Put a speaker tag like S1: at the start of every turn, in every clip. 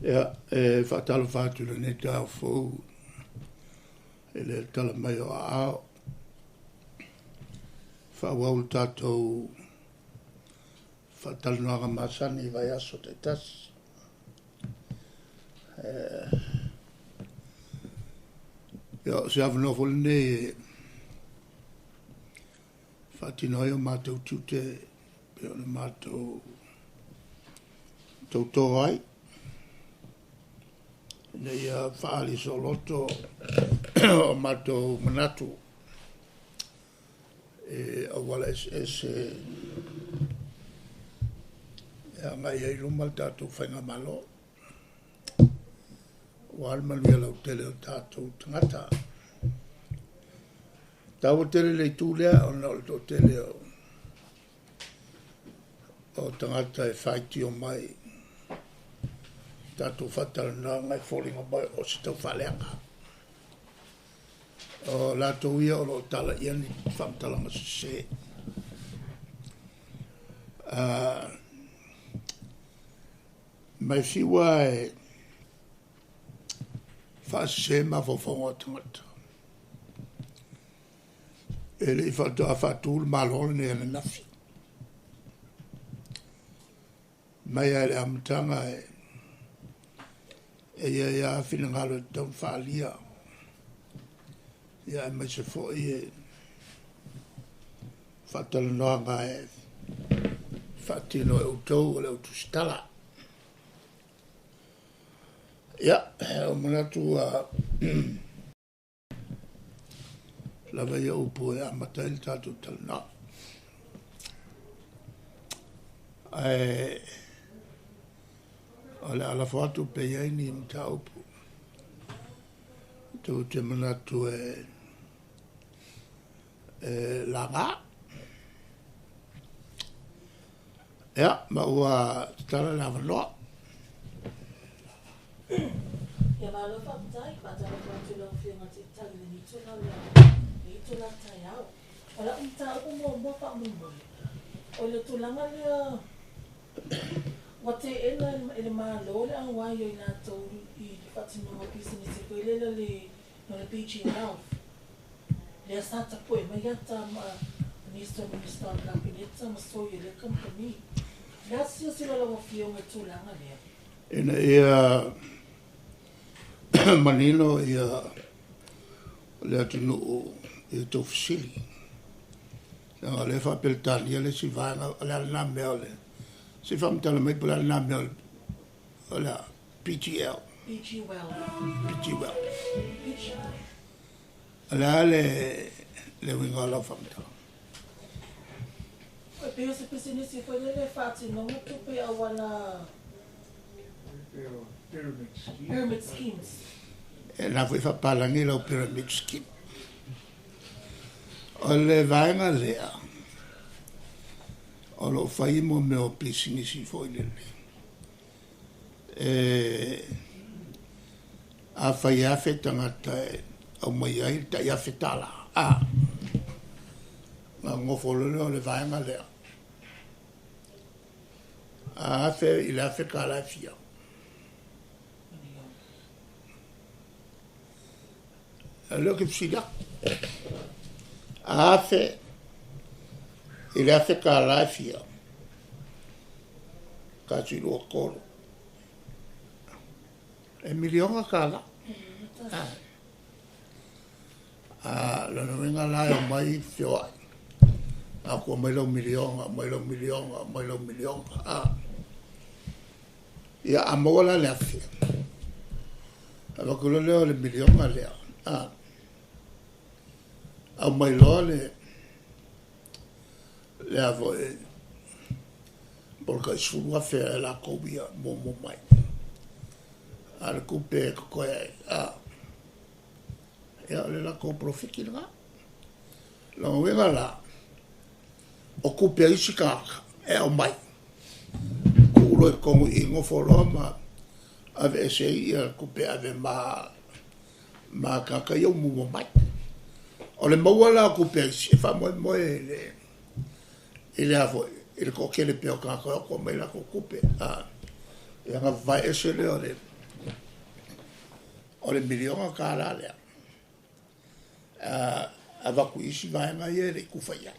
S1: Ia, whaatalo whātu le ne tāu fōu. E le tala mai o ao. Whawau tātou whaatalo noanga masani vai aso te tasi. Ia, se awano fole ne whaatino o mātou tute pe o mātou tō ai. Nei whaali so loto o mātou manatu. Awala se ngai e rumal tātou whainga malo. Wal manuia lau tele o tātou tangata. Tāua tele le tūlea o nau to tele o tangata e whaiti o mai. Tātou whatara nā ngai whoringa mai o se tau whaleanga. O lātou ia o lo tala iani whamtalanga se. Mai whiwa e whaase ma whawhonga tangata. E le whatua whatūru malole ne ana nafi. Mai e le amatanga e ia whina ngalo tau whaalia. Ia mai se fo e whatala noanga e whatino e utou o le utustala. Ia, o manatu lava ia upo e amata il tātou talana. O le ala whatu pe iei ni mta upo. Tau te manatu langa. Ia, ma ua tala lava loa.
S2: Ia malo whakatai, patara whatu lau whiunga te tali ni tuna lea, ni tuna tai au. Ola umta upo mua whakamumoi. O le tulanga lea, wate ena ele malo le ang wayo i nātou i whatinonga business e koe le no le PG Health. Lea sata poe, mai ata Minister of Kabineta, ma soye le company. Lea sila lawa whiunga tulanga lea.
S1: Ina ia manino ia le atunu i tō fisili. Nga le whapeltani le si vanga le alana mea le. Si whamtala mai pula alana mea le PGL. PGL. Ala le winga la whamtala.
S2: Peo se pisinisi koe le whatinonga tupe awana pyramid schemes.
S1: E na fui whapalangi lau pyramid scheme. O le vaenga lea. O lo whai mo me o pisingisi foi lele. A whai awhe tangata au mai ai ta ia whetala. Ngā ngofo lele o le vaenga lea. A awhe i le awhe ka lai fia. Leo che si dà a fe il ha fe la fia cazzo lo colo e milione cala la no venga la mai fio a come lo milione ya amola la fia allora quello le milione le a mai loa le avo porque sulu a fe la cobia mo mai al coupe koe ya le la compro fikina la venga la o coupe isika e o mai kulo e como ingo foroma ave sei al coupe ave ma kaka yo mo mai o le maua la coupe si fa mo ele avo ele ko ke le peo ka ko mai la coupe ya nga vai ese le o le milionga ka la le a va ku isi vai nga ye le ku fa ya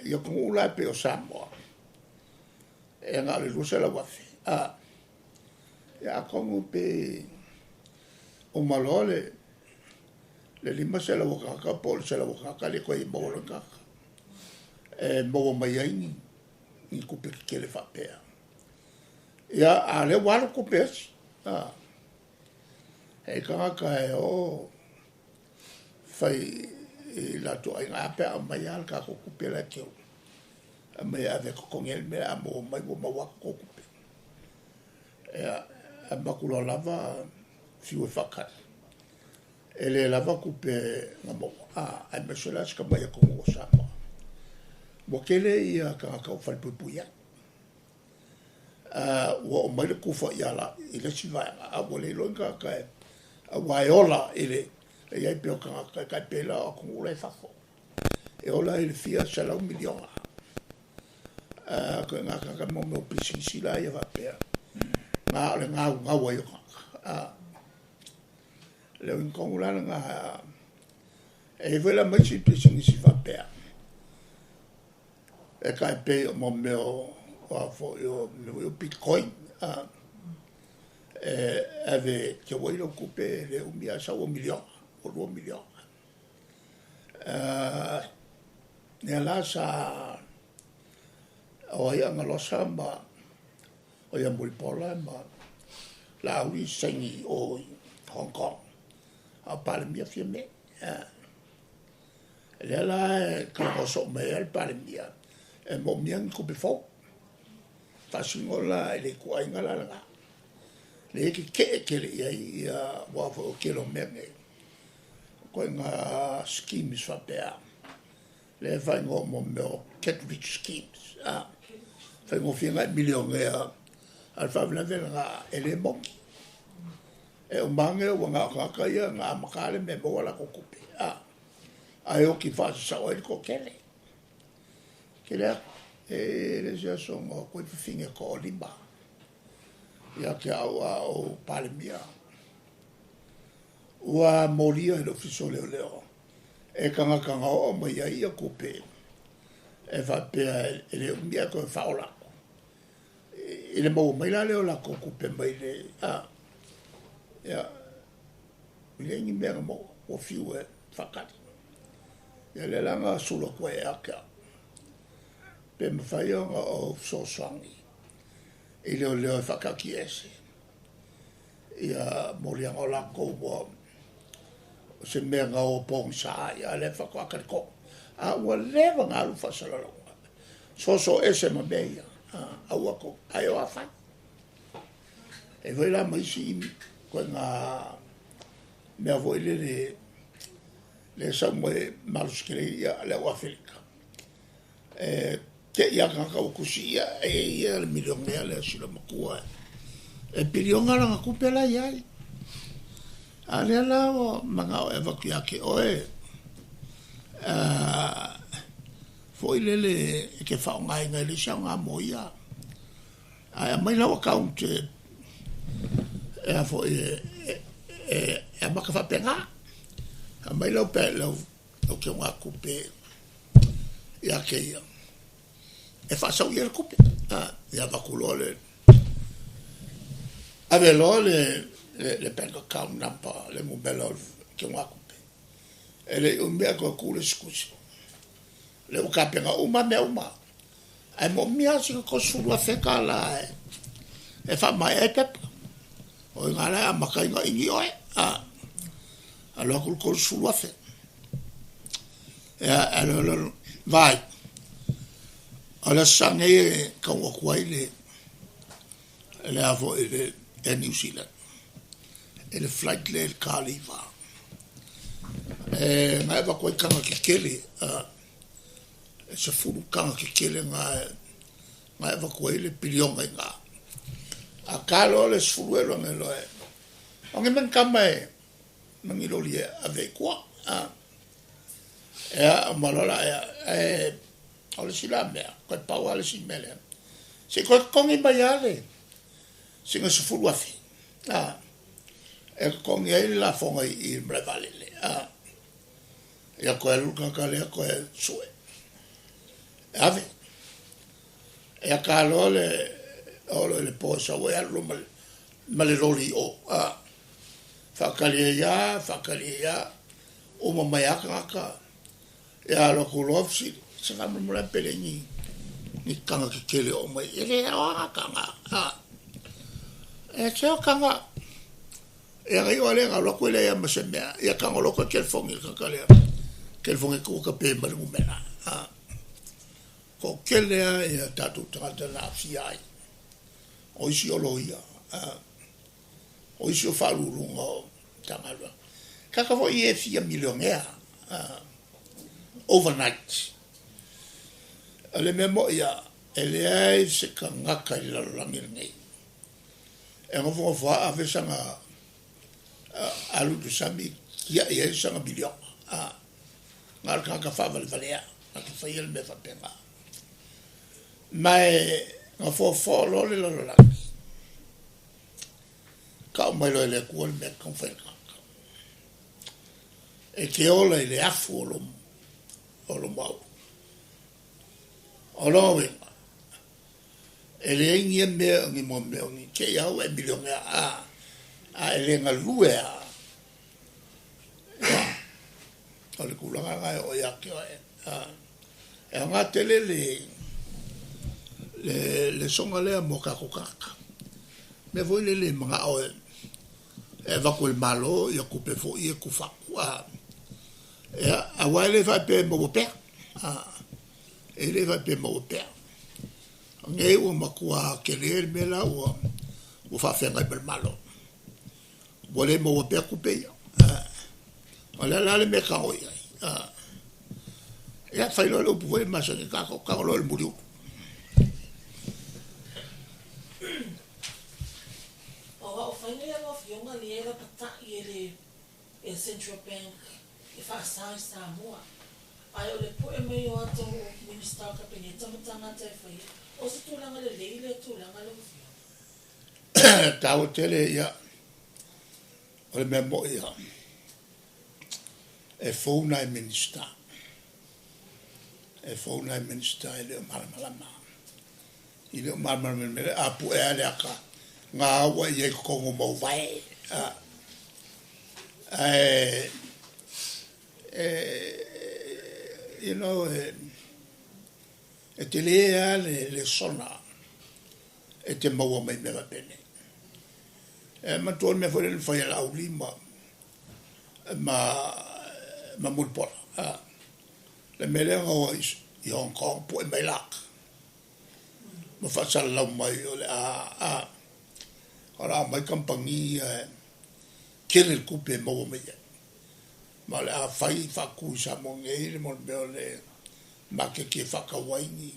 S1: yo ko ula pe o Samoa e nga le lusa la wafi ya ko pe o malole le lima se la waka po se la waka le ko i mo lo ka mo mai ai ni ku pe ke le fa pe ya ale wala ku pe e ka o fai la to ai nga pe a mai al ka ku pe la ke a mai ave ko ngel me a mo mai mo wa ko ku pe a ba ku lo lava fiu fa ka ele lava ku pe nga mo a me so la ska mai ko mo sa mo kele ia ka fa pu pu ya o mai le ku fa ya la ile si va a bo le lo ka a waiola ile e ai pe ka pela ko le fa fo e ola ile fia sala un milion ko nga ka mo mo pisi si la ia va pe nga le nga wa yo le un ko la nga e vela mai si pisi si va pe e ka pe mo meu fo yo bitcoin ave che vuoi lo couper le un mia sa un milione o 2 milioni ne la sa o ia ngalo samba o ia mul pola ma la ui sengi o Hong Kong a pale mia fiemme le la ka so me al pale mia e mo mia ko be fo fa singola le ko ai ngala la le ke le ia wa fo ke lo me ko nga schemes fa per le fa ngo mo get rich schemes fa ngo fina millionaire al fa la vera ele mo e o mange o nga ka ia nga makale me bo la ko kupe ai o ki fa sa o ko kele le ja son o ko finge ko limba ya que o palmia ua moria lo fiso leo e kanga o mai ai a coupe e va pe ele mia ko fa ola ele mo mai la leo la coupe mai le ya le ni me mo o fiu e fakat ya le langa sulo ko e aka pe me fai o so sangi ele o leo fakakiese ia moria o la ko se menga o pong sa ia le fa kwa ko wa le va nga lu fa sala so ese ma beia wa ko ai wa fa e voi la mai si ko na me avo le sa mo maluskria le wa felika ke ia ka ko si ia le milionaire le si lo makua e pilionga la ku pela ia ale la o manga o evacuia ke oe foi lele ke fa ngai ngai le shanga moia ai mai la account foi ma ka fa pena mai la pe la o ke wa coupe ya ke e fa sa o coupe ya va culole ave le pengo account number le mobile ke wa coupe ele o me ko kule scusi le o kapena uma me uma ai mo mia si ko sulu a feka la e fa mai e pep o ngala ma kai nga ingi oe alo ko sulu a fe alo vai ala sange ka wa kwaile ele avo ele New Zealand ele flight le kaliva mai va ko kanga ke kele se fulu kanga ke kele mai va ko ele pilionga nga a kalo le fulu lo ngelo on men kama mangilo lie avec quoi malola ole sila mea ko pa wale si mele se ko kongi bayale singa se fulu afi e kong e la fonga I mrevale le e ko e luka ka le ko e sue ave e ka lo le le posa we alu male loli o whakalia o mamaiaka ka e alo kulofsi sa ka mura pele ni kanga ki kele o mai ele o kanga e teo kanga e rai o le ngalo ko le ya masema e kanga lo ko kel fongi ka le kel fongi ko ka pe ma ngumena ko kele e tatu trata na fiai o isi o loia o isi o falurunga tangala kaka vo e fia millionaire overnight ale memo ya ele ai se kanga ka la langir nei e ngo vo ave sanga alu de sami ya e sanga billion ngal ka fa val valea ka fa yel me fa penga mai ngo fo lo le la ka mai lo le ko me kon fa e che ola le afu lo mau olo we ele ngi me ngi mo me ngi che ya we billion ele nga lue ole kula nga o ya ke e nga tele le songa le mo ka me voi le mga o e va col malo ya coupe fo e ku fa e a wale va pe mo pe ele va pe mo pe ngai o makua ke le mela o fa fe ngai per malo vole mo pe coupe ala la le me ka o ya fa lo po ma se ka lo el muriu
S2: e Central Bank e fa Samoa ai o le po e me o ato minister ka pene tamatanga te fai o se tulanga le leile tulanga le fio
S1: tau tele ya o le memo ya e fauna e minister le malama ile malama me apu e ale aka nga wa ye ko mo vai you know e te lea le sona e te maua mai mera pene ma tuan me fwere le fai ala uli ma mulpora le mele ngawa I Hong Kong po e mai lak ma fasala lau mai o le ora mai kampangi kele kupe maua mai ma le a fai faku sa mo ngei le mon beo le ma ke whakawaingi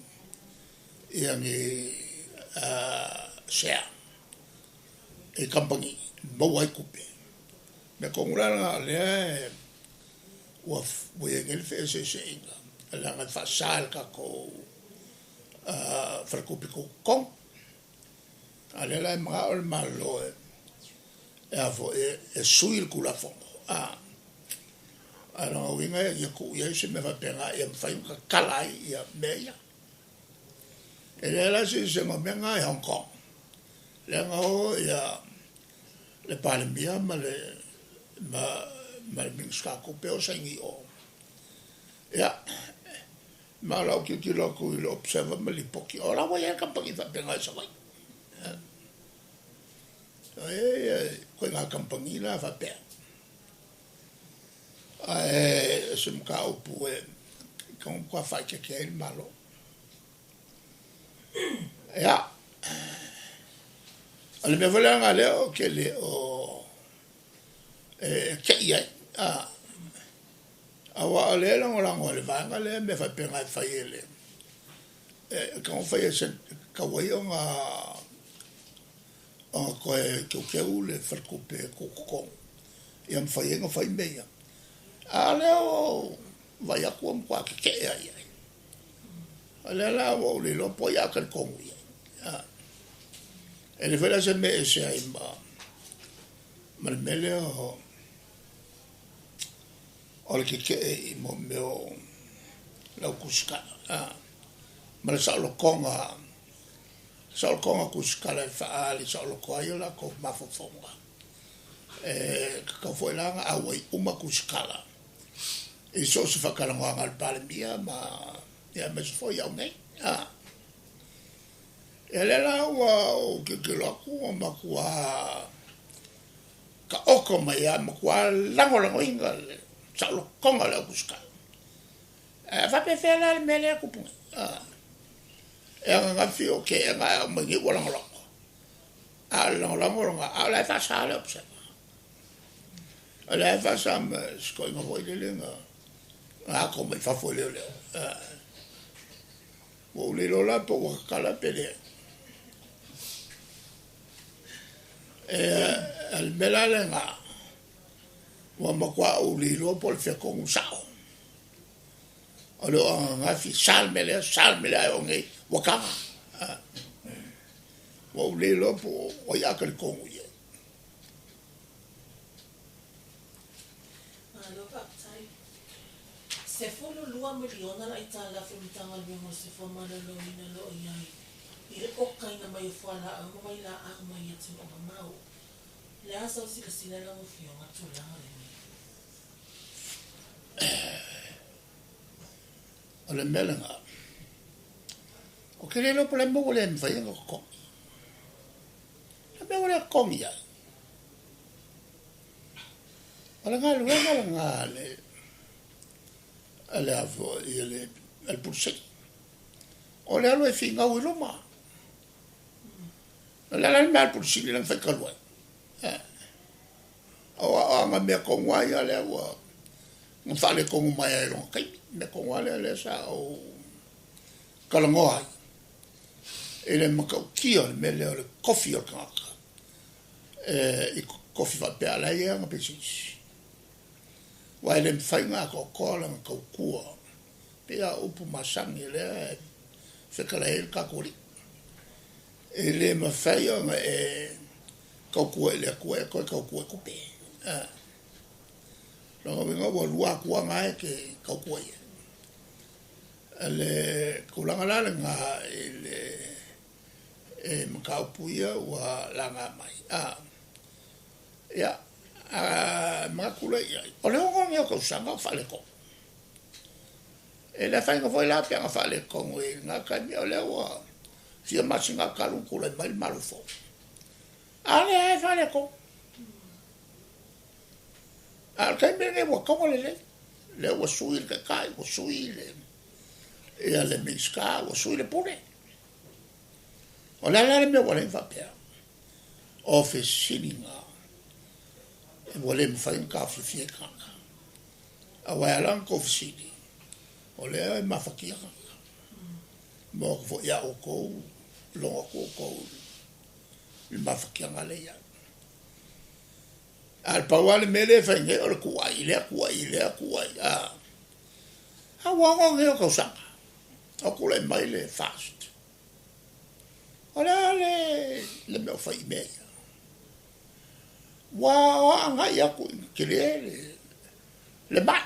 S1: e ange share e kampangi mau ai kupe me konguranga le ua ngei fe se inga ala ngai whasal ka ko whakakupe ko kong ale lai mga ol malo e afo e sui il kula fongo ana winga ya ku ya se me va pena e fai un kalai ya meia e la se mo menga e Hong Kong le ngo ya le palmia ma ming ska ko pe o sangi o ya ma la ki lo ku lo observa ma li pochi ora voy a campagna va pena sa vai quella campanila va bene se mi cau pure con qua fai che è il malo alle mie voleva le che le che awa le la ngole va le me fa pena fai le con fai se kawai ko ke le farkupe ko iam fai nga fai meia ale o vai a com qua che ai ale la o le lo poi a kan ko e le vela se me se ai ma le mele o le ke i mo meo lau kusika ma le saolokonga kusika le faali saolokoa i la ko mafofonga ka foi langa au ai uma kusikala e so se whakarangoanga al palemia ma ia me se foi au nei e le la o ke laku o makua ka oko mai a makua lango inga sa lo konga le kusikala fa pe fe la mele kupunga e nga fio ke nga mangi wala ngolo a la fa sa le opse ala fa sa me sko nga voi le nga come fa foi le o le lola po kala pele al belale nga wa makwa o le lo po fe con sao alo nga fi salmele o ngai wa ka o le lo po o ya ka ko ye
S2: se fulu lua miliona la itala fumtanga lumo se fomana lo ina lo yai ire okaina mai fala a mai la a mai atu o mau le asa o sila la mo fio matula le
S1: ole melanga o ke le lo problema o le mfai ngo ko me ora komia ala nga le ale avo ele el pulse o le alo e finga o loma la mal pulse le fa kalwa o nga me ko wai ale wa no fale ko mai e lo kai me ko wale le sa o kalangoa ele makau kia me le coffee o kaka i coffee va pe ala ia nga pesis wa ele mfainga ko kola nga kua pea upu masangi le fekala el kakuri ele mafaya nga kua ele kua kua kupe lo venga wa lua kua nga ke kua ia ele kulanga la nga ele makau puia wa langa mai ya makula ia o le ngo ngia ko sanga fale ko e le fai ngo foi la pia nga fale ko ngi nga ka mi o le wa fia masinga kalu kula mai malufo ale ai fale ko al kai me ne wa ko le wa sui ka kai wa sui le e ale miska wa sui le pune o la me wa le fa pia office sininga e wale me fai ka fie kaka a wa lan ko fsidi o le ma fakia mo fo ya o ko lo ko il ma fakia ngale ya al pawale mele fai nge o ku ai a wa ngo ko sa o ku le mai le fast o le me fai me wa nga ya ku kile le ba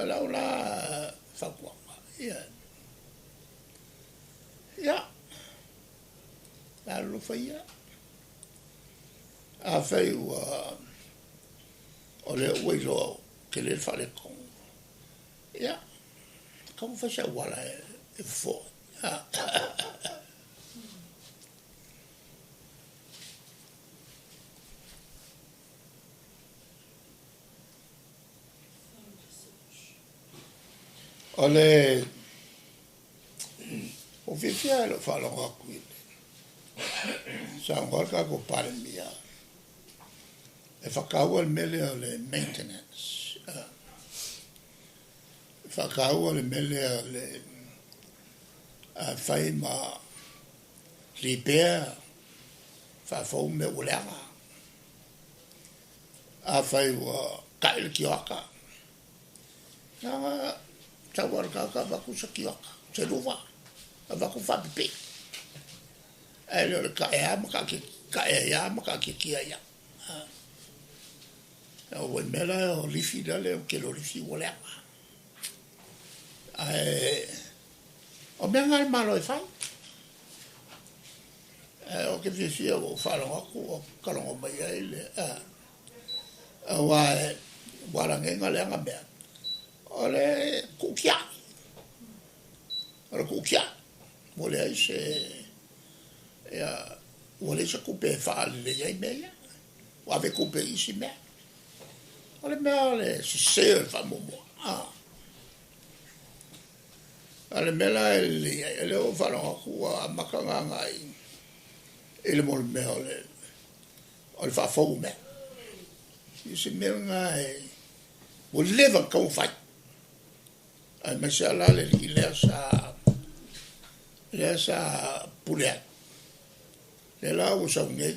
S1: la fa kwa ya la lo fa ya a fai wa o le lo que le fa le con ya como fa sa wala e fo ole o fifia lo fa lo qui sa ngorka ko pare mia e fa kawa mele le maintenance fa kawa le mele le a fai ma repair fa fo me ulama a fai wa kai ki aka na tawar kaka va ku sakioka se luva va ku fa pipi le ka e ama ka e ama ka kia ya o mela o lifi dale ke lo lifi wala o me ngal malo e fai o ke fisia o falo aku o kalongo mai ele wa wala ngenga le nga be ole kukia ole kukia wole se ya wole se coupe fa le ya meia o ave coupe ici me ole me ole se fa momo ale mela ele o falo aku a makanga ngai ele mo me ole fa fo me isi me ngai o leva kau fai ai masala le sa pulea le la o sa nge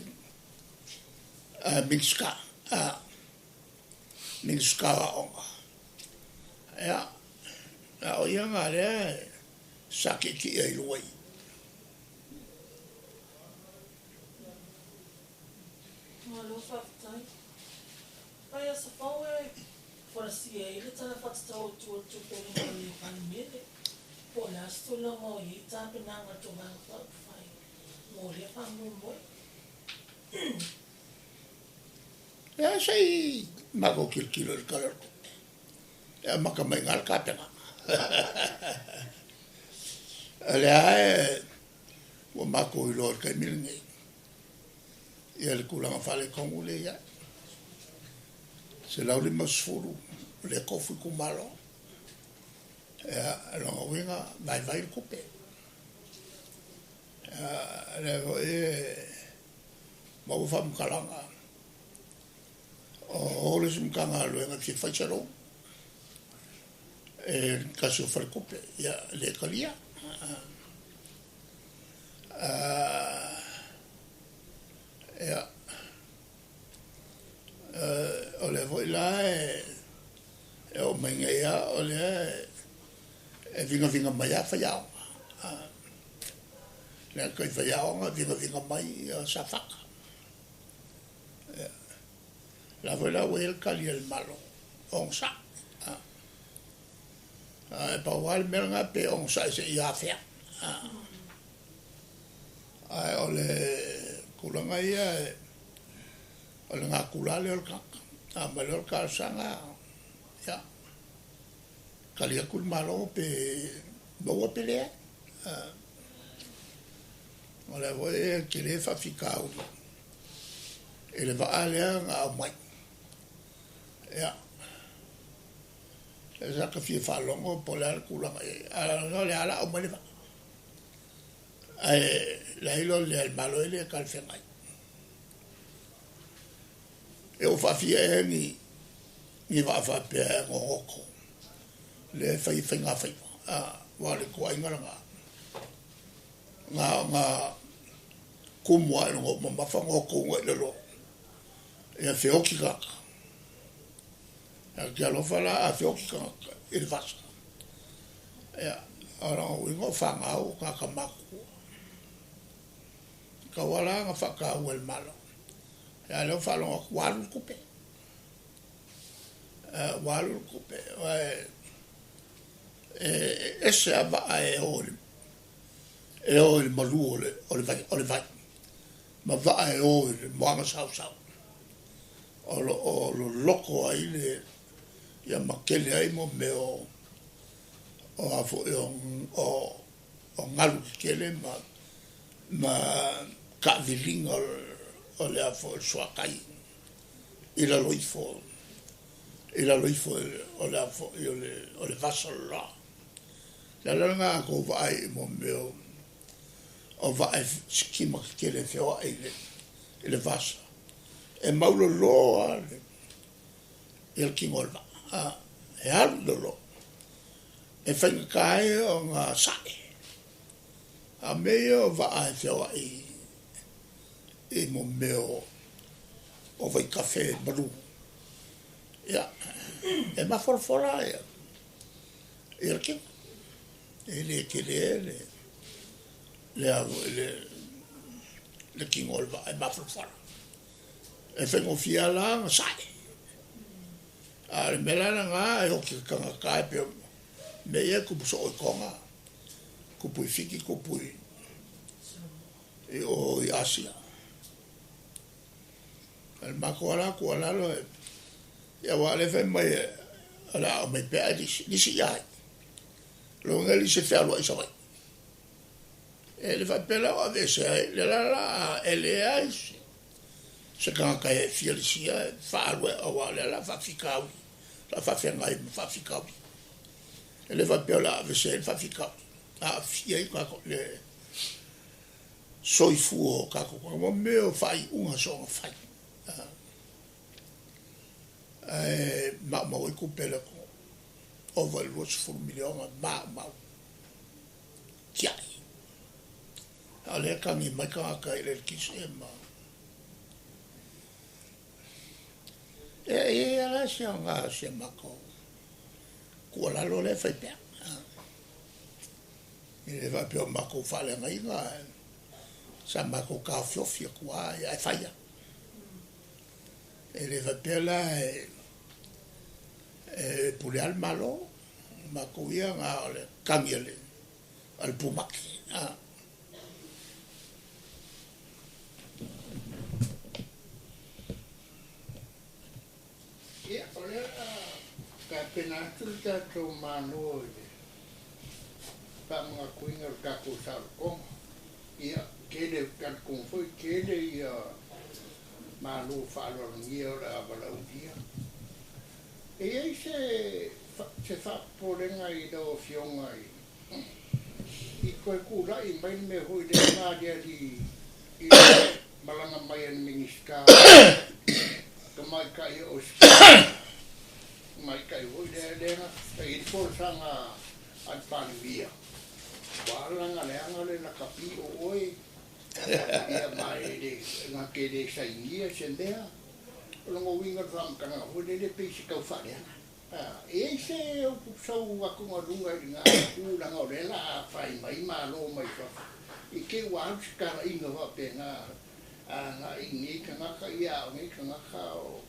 S1: mixka onga ya o yanga le sa ki ai loi
S2: Malo fatai. Pai asa pau fora si ele tana fatau tu pelo ni panmele. Pola stola mo i ta penanga to bang fai. Mo le pangu mo.
S1: ya sei mago kilo el calor ya maka mai ngal kapena ale o mako i lor kai milngi ia le kulanga fale kongu le ya se lau le masfuru le kofi kumalo ya longa winga vai kupe le mau fam kalanga o le sumkanga luenga ki facharo kaso fal kupe ya le kalia ja ole voi la o menga ya ole vinga mai fa ya le kai fa ya vinga mai sa fa la vola o el cali el malo on sa pa wal merga pe on sa se ya fa ole kulanga ia ole nga kulale ol ka malor ka sanga ya kalia kul malo pe bo pele ole voe que le fa ficao ele va ale a mai ya esa que fi fa longo polar kulanga no le ala o mai va la ilo le al malo ele calfengai eu fa fie ni va fa pe ngoko le fa fenga fa wale ko ingala nga kumwa ngo mama fa ngoko ngelo lo e fe okika ya lo fa la a fe okika il va ya ora ngo fa nga o ka kamaku ka wala nga fa ka wel malo ya lo fa lo walu kupe esse va o malu o vai ma va o mo sa o lo loco ai le ya makele ai mo me o afo o ngalu kele ma ka vilinga o le afo suakai ila loifo o le afo o le vasol la langa ko vai mo meu o vai skima kele feo ele vasa e maulo lo el kingolva e aldo lo e fai kai o nga sai a meio vai feo e mo meu o vai café bru ya e ma forfora el king ele le le kingol va e mafalfala e fengofia la sai a le melana nga e hoki kanga kai pe me ia ku so o konga ku pui fiki ku pui e o i Asia al makoala ku ala lo ya wale fe mai ala me pe di si ya lo ngali se fa lo isa vai e le fa pela o de se le la ele ai se kan ka e felicia fa lo o wale la fa fikau la fa fenga fa fikau ele va pela ave se fa fikau a fia ka le soifu ka ko mo me o fai unha so fai ma o ku pela ko o valor fu milione ma kia ale ka mi mai ka ele kisema e ala se nga se mako ko la lo le fai pe ele va pe mako fale ngai nga sa mako ka fiofia kwa e faia ele va pe la pour al malo mako ia nga le kangele al pumaki
S3: ia ole ka pena tulta to mano pa mga kuinga ka ko sal ko ia kele kan ko foi kele ia mano falo ngia ora bala dia e aí se fa polenga i do fionga i ko kura i mai me hoi de ma dia di malanga mai en minister mai kai o mai kai hoi de na i por sanga al pan via wala nga le na kapi o oi ia mai de nga ke de saingia sendea longo winga ram kanga hoi de peixe kau fare e se o so wa ko ngorunga nga ku la ngorela fai mai ma lo mai fa i ke wa ka inga va pena nga ingi kanga ka ia ngi kanga ka o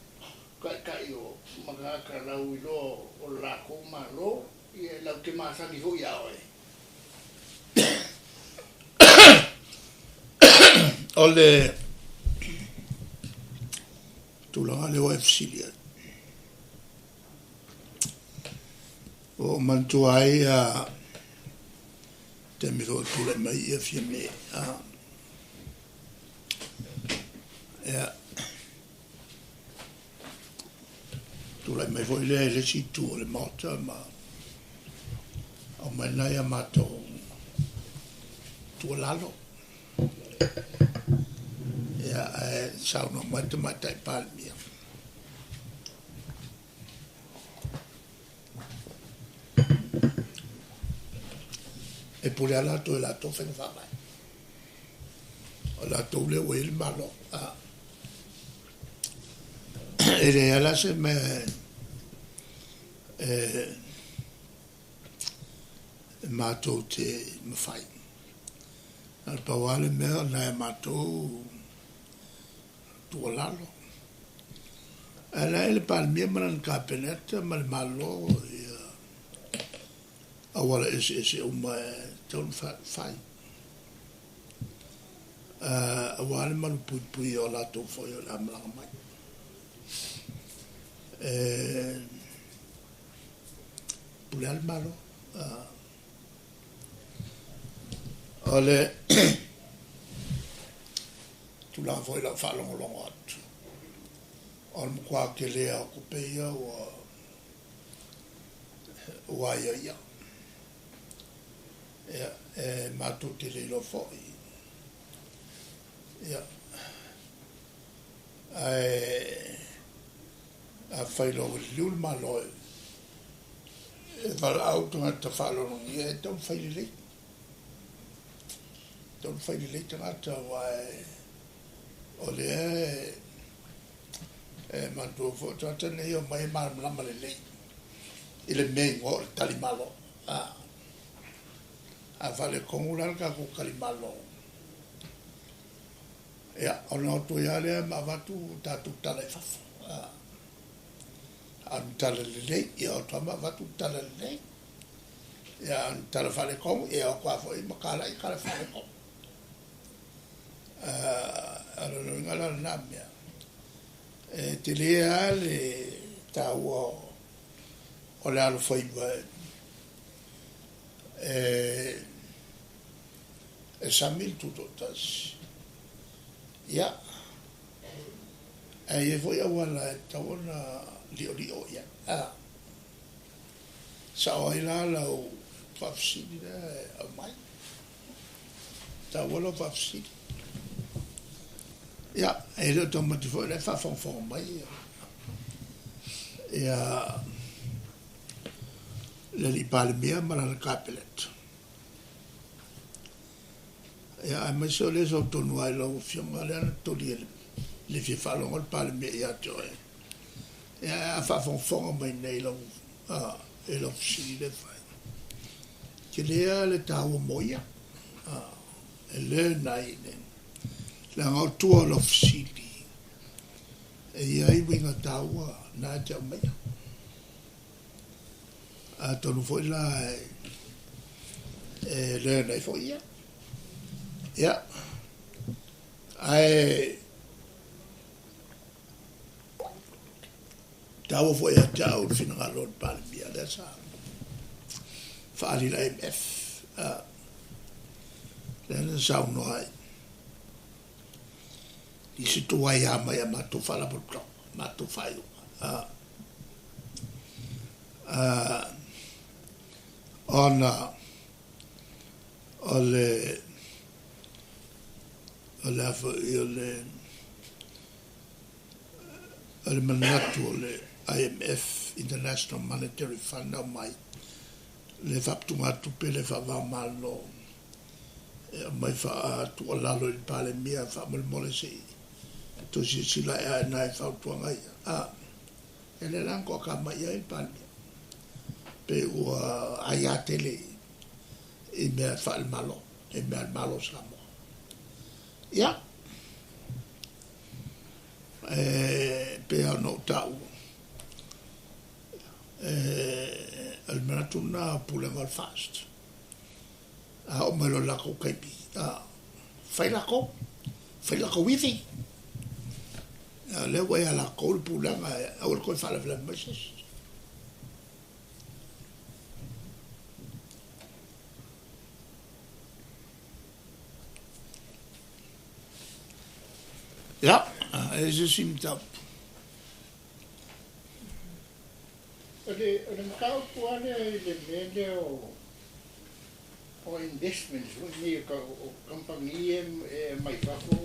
S3: ka io maga ka la ulo o la ko ma lo i la ke ma sa di ho ya oi
S1: ole tu la le ofsilia o mantuai a te mi ro tu le mai e fiame tu la mai voi le si tu le morta ma o mai ya mato tu lalo ya sa no mata palmia e pure ala to la to fe fa mai o la to le o il malo e le ala se me mato te me fai al pawale me na mato tu lalo ala il palmia man capenetta mal malo awala ese uma ton fai awala man pui o la to foi la mala mai pule al malo ole tu la foi la fa longo on qua che le occupeia o ya ma tutti le lo foi a fai lo il malo va auto a farlo non è non fai le tratta o le ma tu foto ne io mai mal la lei il mengo tali malo a fare con un alca con calimalo Ia, ona o tui ale ma watu tātou tala I whafo. Anu tala lelei, ia o tua ma watu tala lelei. Ia anu tala whale kongu, ia o kua fo I makala I kala whale kongu. Ara no ngala na mea. Te lea le tau o le alo whaiva. Samil tutotas. Ia. E foi a wala e tawana lio ia. Sa o ila la o whafsidi na a mai. Tawala whafsidi. Ia, e leo tō mati foi le whawhongwhong mai. Ia, le li pale mea mara le kapelet. Ia, ai mai so le so tonu ai lau fionga le ana toli le fi whalonga le pale mea ia tō e. Ia, a whawhongwhong mai nei lau, e lau fsiri le whai. Ke lea le tāua moia. E le nai ne. Le ngau tua lau fsiri. E ia I winga tāua nā te au mea. A tonu foi la e le nai foi ia. Ia. Ai tāua foi a tāu fina ngalon pāle mia le sa. Whaali la MF. Le na sau no ai. I se tua ia mai a matu whala puto. Matu whaiu. Ona o le manatu o le IMF International Monetary Fund na mai le whaptunga tupe le whawamalo mai wha tu o lalo I pale mea whamole se to si sila e nai whautuanga ia e le lango ka mai ai pale pe ua ai atele I mea whaal malo e mea malo samo ia pe au no tau al manatuna pulenga fast a o melo lako kaipi fai lako wifi le wai ala ko pulenga au ko fala fala meses ja je suis top
S3: Le makau puane le mele o investments ni o compagnie mai fafo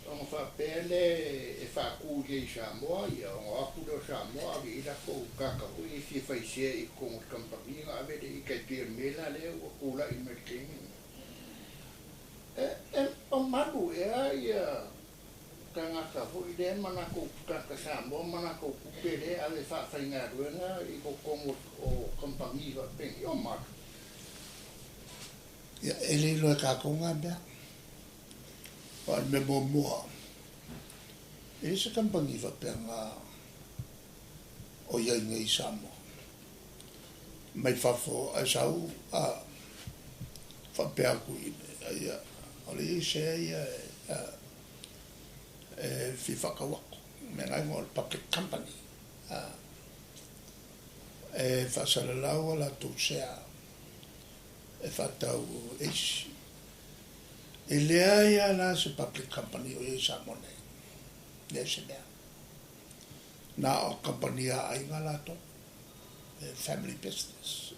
S3: o fa pele e fa ku ke Samoa ia o aku do Samoa vi la ko kaka o I si fa ise I ko compagnie ave de ke tir mela le o kula I merking o malu ia kangata ho I le mana ko kaka Samoa mana ko pele ave fa inga ruenga I ko o compagnie va pen o malu
S1: ia ele lo ka konga bea o me mo e se compagnie va penga o ia ngai Samoa mai fafo a sau fa pe aku ia ole se ia fi whakawako me ngai mo public company fa salalau la tu sea e fatau eisi e lea ia la se public company o e Samoa le se lea na o compania ainga lato family business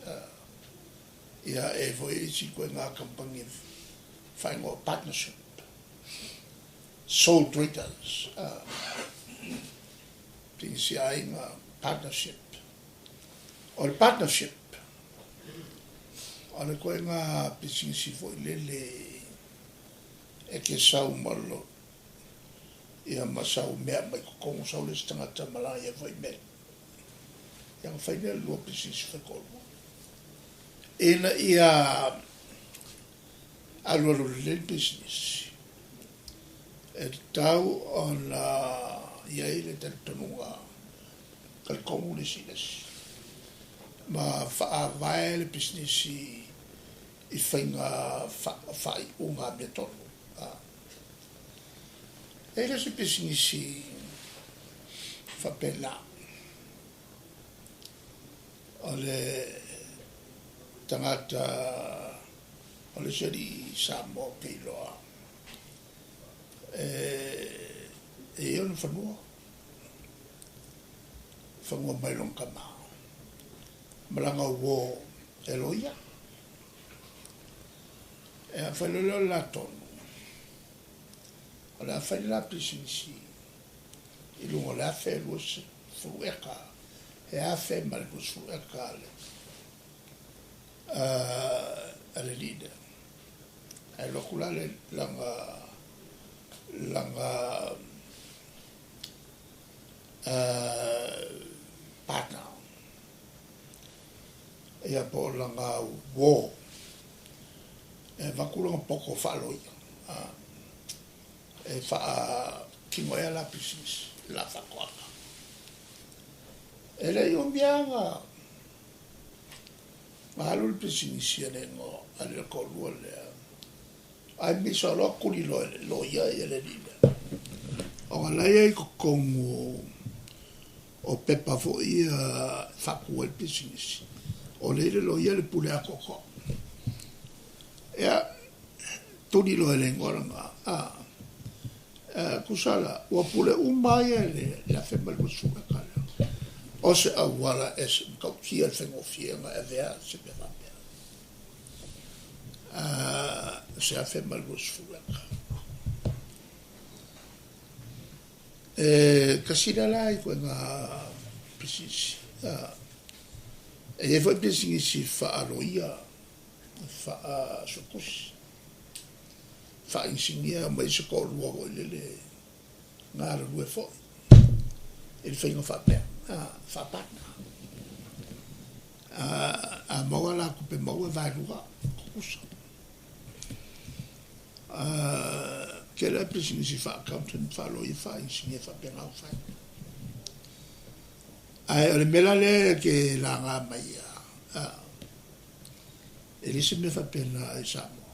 S1: ia e foi eisi koe ngā company whaingo partnership sole traders pinsi ainga partnership o le partnership o le koe ngā pisingisi foi lele e ke sau malo ia masau mea mai kokongo sau le stangata malai e foi mea ia whai nea lua pisingisi whakolo ena ia alua lele business e tau ona iai le tanunga kal komu le sinesi ma whaavae le businessi i whainga whai unga me tonu e le se businessi whapela o le tangata o le seri Samoa Keiloa e ona whanua mai long kama malanga uo e loia e a whalolo la tonu o le a whaila pisinisi i lungo le a whelus fueka e a whe malus fueka ale leader e lokula le langa partner e a po langa wo e vakulanga poko whaloia e wha kingoia la business la whakoanga e le ion bianga mahalu le business ane ngo ale kolua lea ai miso lo kuli lo ia e le lina o la ia ko kongu o pepa fo ia faku el business o le lo ia le pule a koko ya toni lo le ngoranga kusala o pule umaya le la fema lo suka kala o se awala es ko kia fengo fienga e vea se pe se a fait mal au souffle. Kasira la i kwanga precis. E foi precis fa aloia fa sokus. Fa insignia mai se ko luogo le ngara lue fo. Il fait un fa pe. Fa patna. A mola ku pe mola va luga. Kusa. Che la pressione si fa accountant fa lo fa insigne fa per la fa le melale che la ramaya e lì se mi fa per la esamo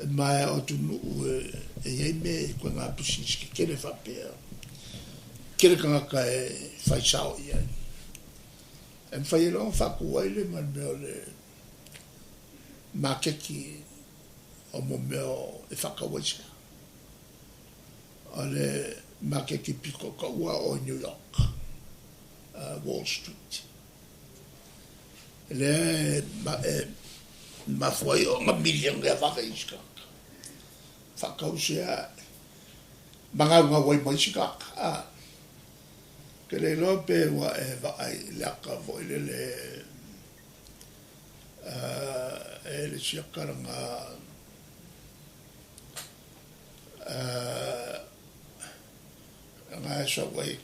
S1: ma o tu e i me quando la pressione che le fa per che le canga fa ciao ia e fa io fa cuile ma ma che chi o mo meo e whakawaiska. O le make ki piko kaua o New York, Wall Street. Le mawhai o ngā milion rea whakaiska. Whakausea mangaunga wai maisika. Ke le lope wa e vai leaka voi le siakaranga nga so wai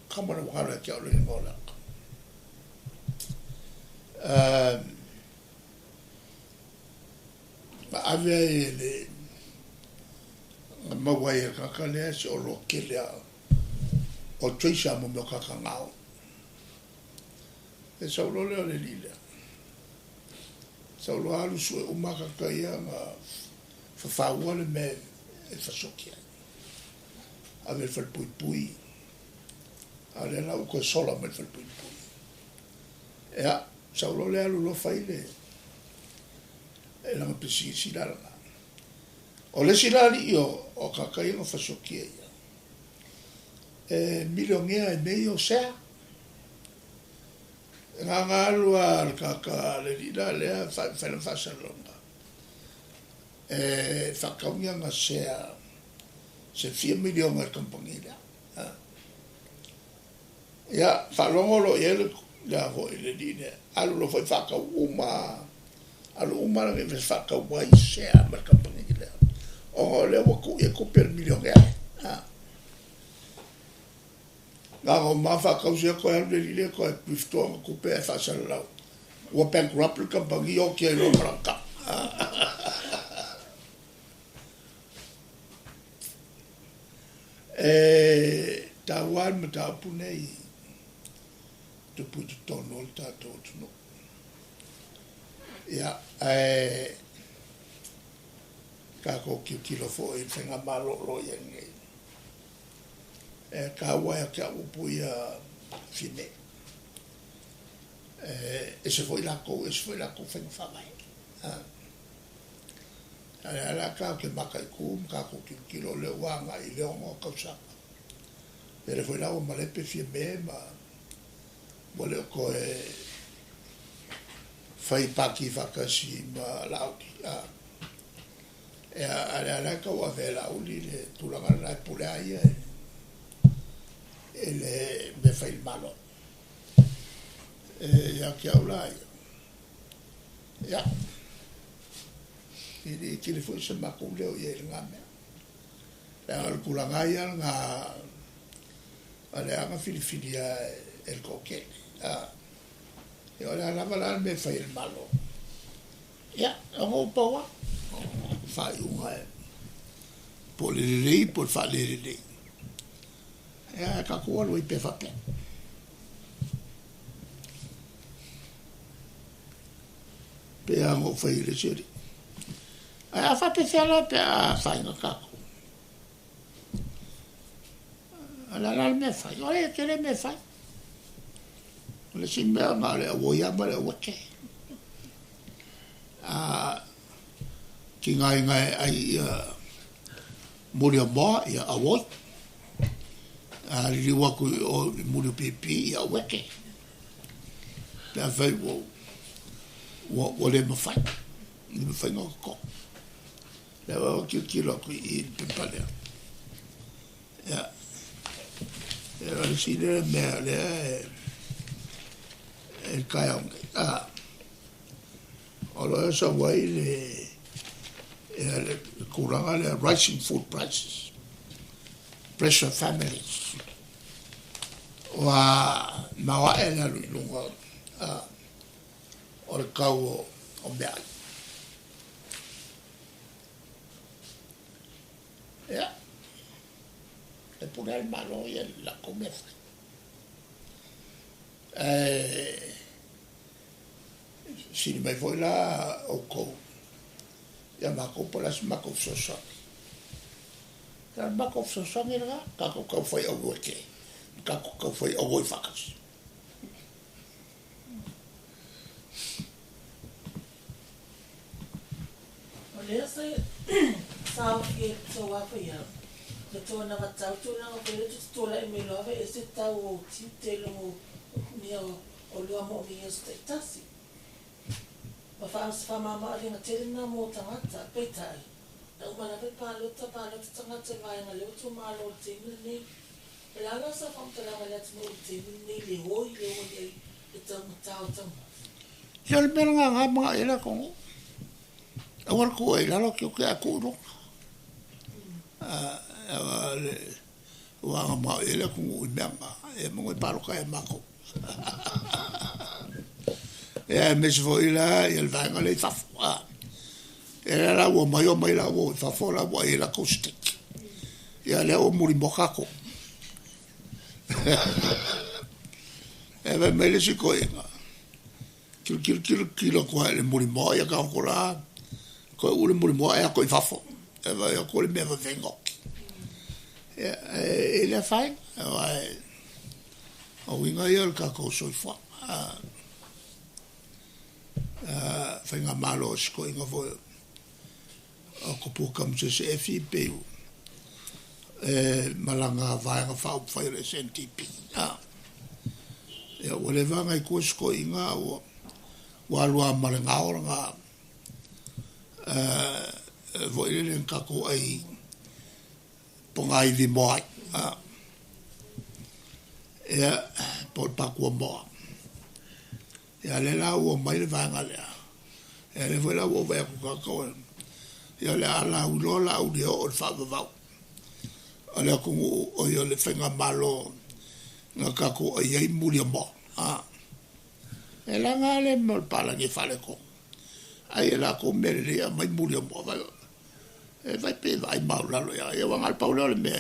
S1: kamera wala ke ole ngola ma ave le ma wai ka kale so lo ke le o trisha mo ka ka ngao e so lo le lile so lo alu so o ma ka ia ma fa wala me e fasokia ave fal pui ale la ko solo me fal pui ya saulo le alu lo faile e la pesi silala o le silali io o kakai no fasokia e milionea e meio sea nga al kaka le lila le fa salonga whakaunia nga sea se 4 milion al kampangira. Ia, whalongo lo ele la ho ele dine. Alu lo foi whakau alu la me whakau mai sea mal kampangira. O le waku e kuper milion ea. Nga o ma whakau sea koe alu le dine koe piftoa kuper e whasalau. Ua bankrupt le kampangira o kia ilo maraka. Tawan ma tapunei tu putu tono ta to no ya ka ko kilo fo e tenga malo lo yenge ka wa ka upu ya fine e se foi la ko fen fa mai ala ka ke makai kum ka ko kilo le wanga I le mo ka sa pero foi la o male pe fie ma vole ko fai paki vakasi ma lauti ala ka wa vela uli le tulanga na pule ai ele me fai malo ya que aula ya ini que foi se makule o ye ngame la kulanga ya nga ala nga filifilia el coquete y ahora la mala me fai el malo ya un poco fai un por le por fare le ya ka ko lo ipe fa pe ango fai le seri a fa pe fela pe a fai no ka ala me fai ole che le me fai le simbea ma le voia ma le wake ki ngai ai muri mo ya awoi li waku o muri pipi ya wake la fai wo le me fai no ko le wa ki lo ku I pale ya si le me el kayong although so way the kuranga the rising food prices pressure families wa ma ela lungo or kau o bea ya le pone el malo y la comercia si me foi lá o co ya ma ko pola ma ko so ka ma ko so era ka ko foi o woke ka ko foi o voi fakas
S2: olha se sao que so wa foi que tu na vatau tu na o pele tu la me lo ave ese tau ti te lo mio o lo amo mio stetasi ma fa mama le na tele na mo tangata petai da uma na pe palo tangata vai na le tu malo te ni la la sa fa te la le tu te ni le hoi le o le tau
S1: yo le menga ngama era con awar ko era lo que aku wa ma ele ku ngama mo palo ka mako me foi lá e ele vai ali fa era la wo mai la wo fa la wo la acoustic e ale o muri mokako me le siko kilo ko le muri mo ya ka ko la ko ule muri mo ya ko fa e va ko le me vengo e le fai o winga yo ka ko so fa whainga malo sko inga foi o kupu kam se FIP malanga vainga whau whaire SNTP e o le vanga I kua sko inga o walua marenga oranga voile le kako ai ponga I vi moai e por pakua moa ya le la o mai le vanga le e le foi la o vai ku ka ya le ala u lo la u o fa va ala ku o yo le fenga malo nga ka ko ai muri mo e la ngale mo pala ni fale ko ai la ko mele le mai muri mo va e vai pe vai maulalo ia e wanga paulo le me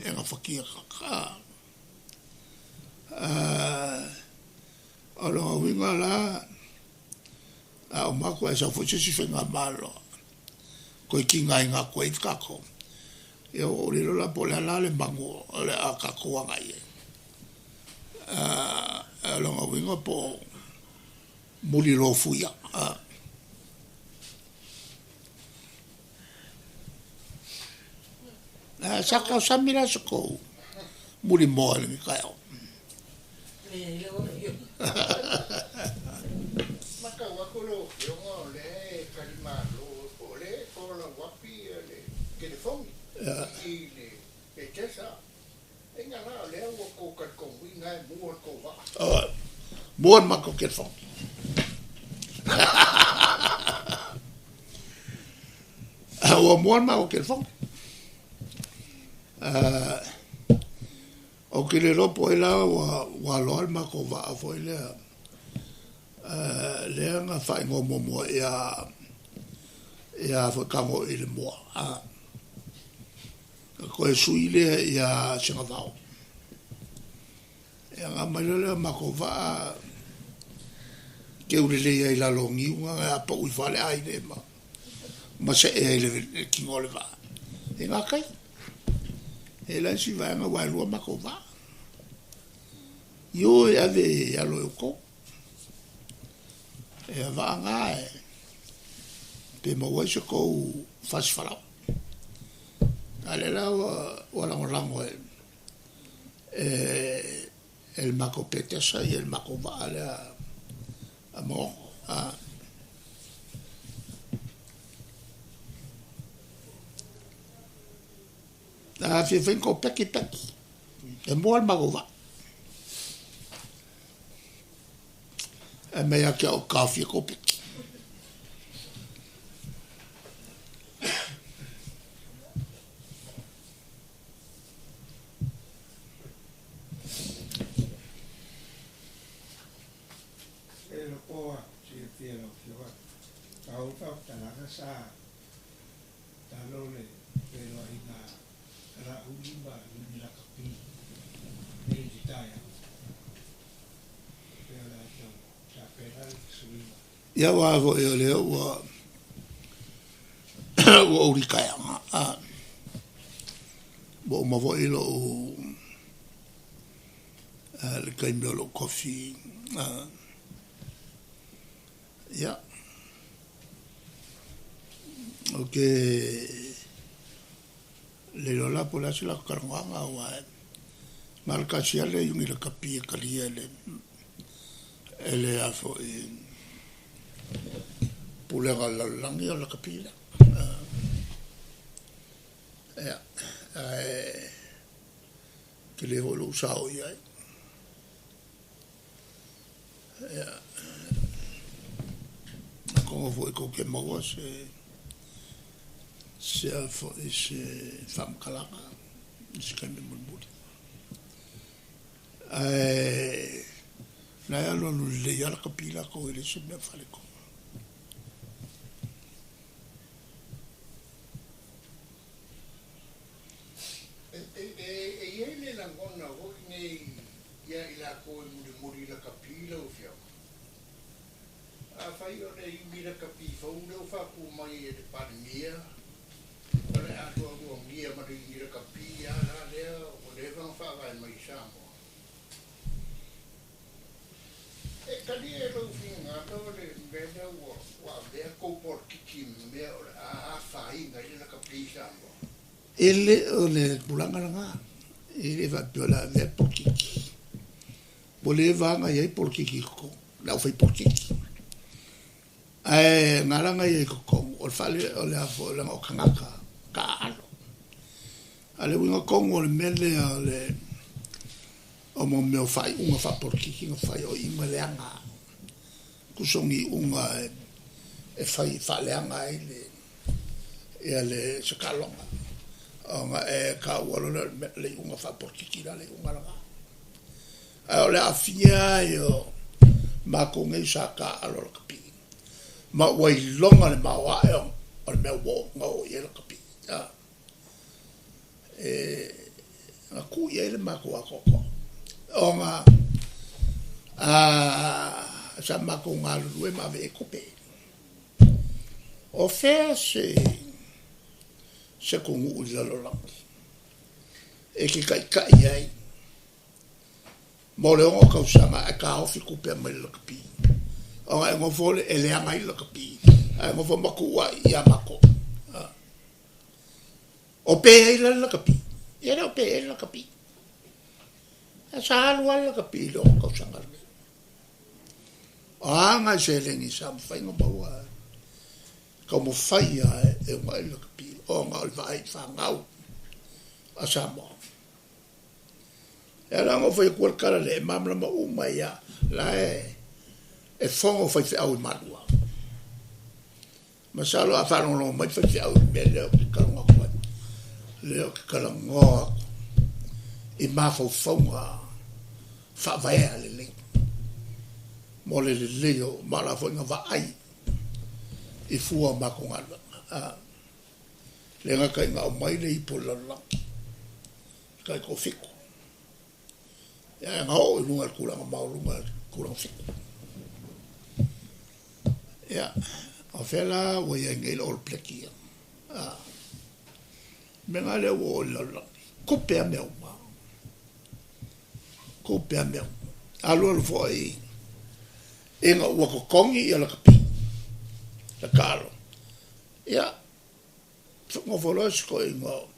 S1: e nga fakia ka alo winga la a o mako e sa fuche si fenga malo ko kinga nga ko it kako e o rilo la pola la le bango le a kako wanga ye alo winga po muli lo fuya saka samira soko muri mo le kaio
S3: maka wakolo yo le kalimalo ole kola wapi le telefoni ile petesa enga la le ko ka ko winga mo ko va
S1: mo mako telefoni o mo mako telefoni o que le ropo ela wa lo alma ko va foi le nga fai ngo mo ya fo kamo ile mo ko e suile ya chingavao ya nga malele ma ko va ke ule ya ila longi nga pa u fale ai de ma se ele ki ngole va e nga kai e la si va nga wa lo ma ko va yo ya de ya lo ko e va nga pe mo wa ko fas fala ale la wala rango el mako petesa y el mako va a mo fi vengo peki e mo al mako va e me ya ke o kafi ko peki
S4: sa talole pero ina ra ulimba ni la kapi ni ditaya pero la ta pera suima
S1: ya wa vo yo le wa uri kaya bo ma vo ilo le kaimelo lo coffee ya ok le lola pola se la karwanga wa marca sia le yungi la kapia kalia ele afo pula la langi la kapila ya que le volo usao ya como foi con que mo se fam kalaka se kan mo budi na ya lo le ya la kapila ko ele se me fale ko
S3: ele la ngona ho ni ya ila ko mo la kapila o fia fai o le mira kapi fau le o fa ku mai e pandemia ole a to o ngia ma de mira kapi ya la le o le va fa vai mai samo e kali e lo finga to le bene o wa be ko por kiki me a fai ngai le kapi samo
S1: ele ole bulanga nga ele va piola ve por kiki voleva ngai por kiki ko la fai por kiki ngaranga ye ko o fale o le afo la o kangaka ka alo ale winga kongo le mele ale o mo me fai unha fa por kiki no fai o inga le anga kusongi unha e fai fa le anga ele e ale se kalonga nga ka walo le unha fa por kiki le unha la o le afia yo ma con esa ka alo kapi ma wai longa le ma wa o me wo ngo ye la kapi nga ku ia le mako akoko o nga sa mako nga lue ma ve kope o fe se kungu ulalo langi e ki kai ai mo le ongo kausanga e ka ofi kupe mai la kapi o nga ngo fole e le anga i la kapi e ngo fo maku wa ia mako o pe ai la kapi ia o pe ai la kapi e sa alu la kapi lo kausanga anga se le ni sa fai ngo baua como fai e mai la kapi o nga vai fa ngau a sa mo era ngo foi kual kala le mamla ma uma ia la e fongo foi fe au malua masalo a falo no mai foi au mele o kala ko le o kala ngo e ma fo fonga fa vai ale le mo le o mala foi nga vai e fua ma ko ngala le nga kai nga mai le ipola la kai ko fiku ya ngau lunga kulang mau lunga kulang fik ya afela wo ya ngel ol pleki menga le wo la coupe a meu alo foi nga wo ko kongi ya la kapi la kalo ya ngo volos ko ngo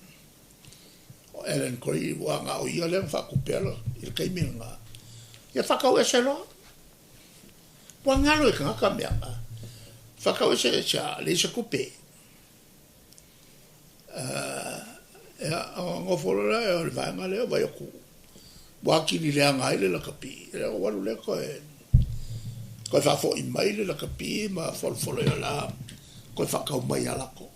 S1: Ellen Corey wanga o ia le fa kupelo il kaiminga ia fa ka weselo wanga lo ka kambia fa ka wese cha le se coupe ya ngo folo la o vanga le va yoku wa ki le anga ile la kapi le wa le ko fa fo email la kapi ma fol folo la ko fa ka mai ala ko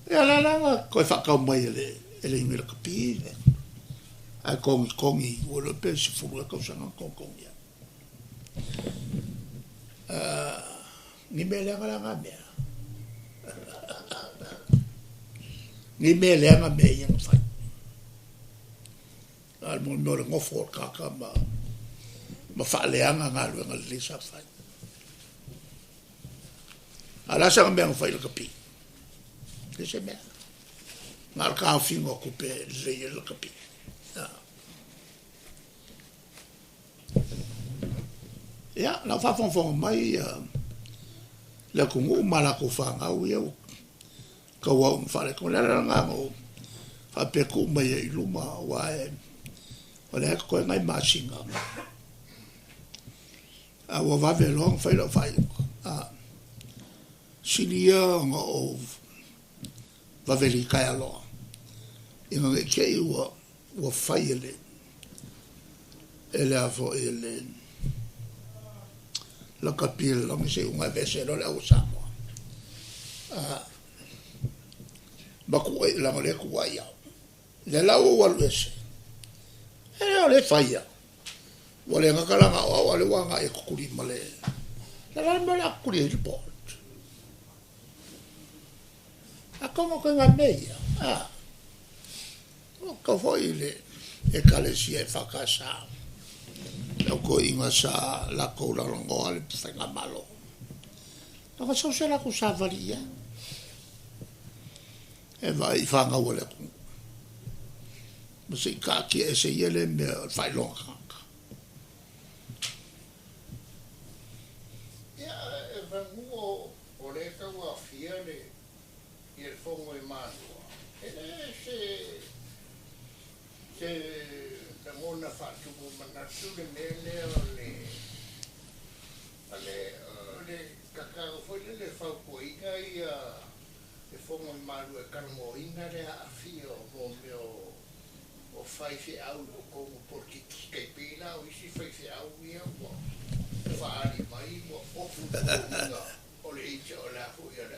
S1: ya la ko fa ka mai ele email kapi a kongi o le pe se fu ko sa non kon ya ni me le ngala ngabe ni me le ngabe yang fa al mo no ngo for ka ma fa le anga ngalu ngal sa fa ala sa ngbe fa le kapi se me ngal ka fingo coupe le kapi ya la fa fon mai le kungu mala ko fa nga u yo ka wa fa le ko la nga mo fa pe ku mai i luma wa o le ko ngai machinga a wa va velong fa lo fa sinia nga o va veli kai alo ino ke wa fa ele avo ele la capilla mi se una vese lo la usamo ma ku la mole ku ya le la o wa vese le faya wale ngakala nga wale wanga e kuri male la mala kuri il port a como que nga meia o ka foi le e kale si e fakasa ko inga sa la ko la longo ale fenga malo no ka so la ko sa varia e vai fanga wala ko ma se ka ki e se yele me fai longa
S3: ya vengo ore ka wa fiele il fongo e mano e se mona fatto come nato le mele le cacao foi le fa coiga e fomo in malu e carmo ingare a fio o mio o fai fi au como porque che pila o si fai fi au io fa ali mai o o le ice o la fu ya le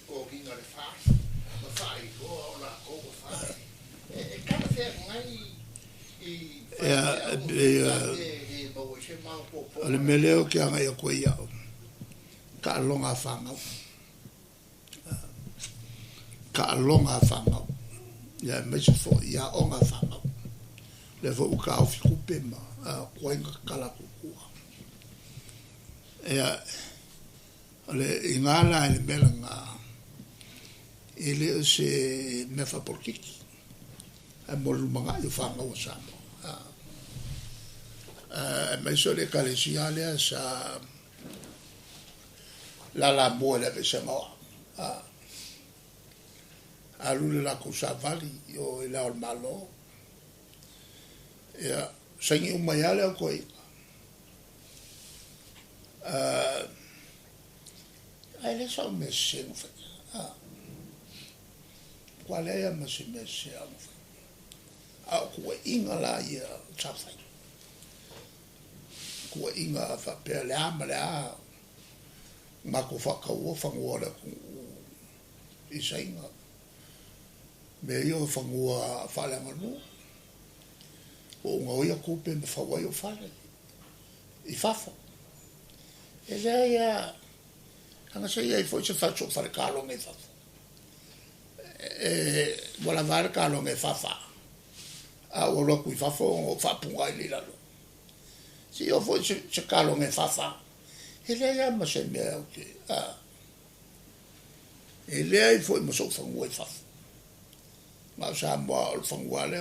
S3: coginga le fa ma fai o la como fai e cada fer mai
S1: le meleo ke anga ya ko ia ka longa fanga ka longa fanga ya me se fo ya onga fanga le fo ka o fiku pema ko inga kala ku ya le ingala le belanga ele se me fa por kiki a molu manga yo fanga o samo me so le kalesiale sa la bola be se mo a lule la cosa vali yo la al malo ya sangi umayale ko ai le so me se no fa qual é a mas me se a ko inga la ia tsafai ko inga fa pe le amala ma ko fa ka o fa ngora ku isainga me yo fa ngua fa la ngano o ngoia ko pe fa wa yo fa i fa e ya anga se ia foi se faccio fare calo nge fa vola var calo nge fa a o lo ku fa o fa punga i la lo si io foi se calo nge fa e ya ma se me o che e lei foi mo so fa ngua fa ma sa mo al fa ngua le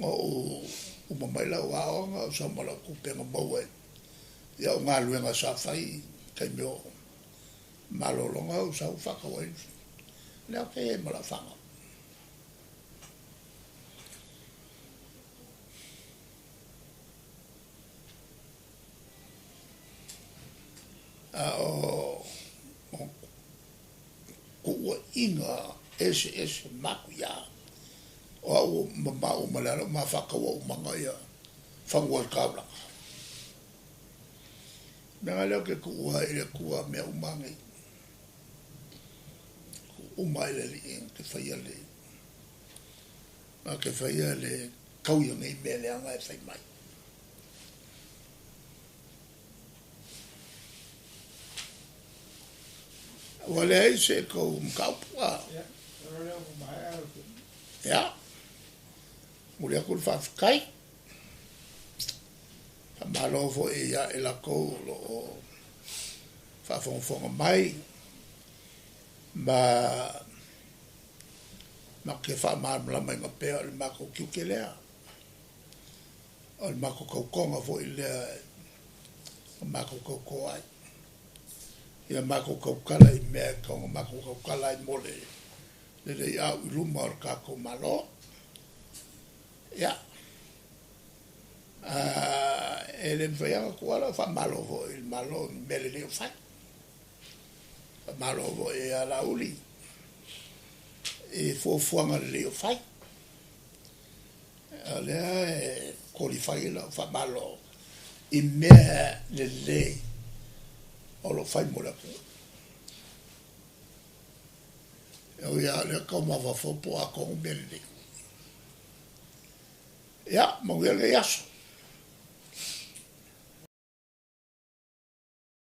S1: o mai la wa o sa mo la ku pe mo bo ya nga luenga sa fai kai meu malolonga o sa fa ka wai le ke mo la fa o ko inga ese makuya o ma la ma fa ka o manga ya fa ngol kabla nanga leo ke kua ele kua me umangi umai le ke faia le ma ke faia le kauia ngai me le anga e fai mai wale ai se ko mkaupua ya mulia kul fa kai malo fo ia e la ko lo fa fo mai ma ke fa ma la mai ma pe al ma ko ki ke le al ma ko ko fo il ma ko ai ia ma ko kala i me ko ma ko kala i mole le ia lu mar ka ko malo ya ele veia ko ala fa malo vo il malo belle le fa malo vo e ala uli e fo nga le fa ale ko li fa la fa malo i me le o lo fa mo la ko ya le ko ma va fo po a ko belle ya mo le yaso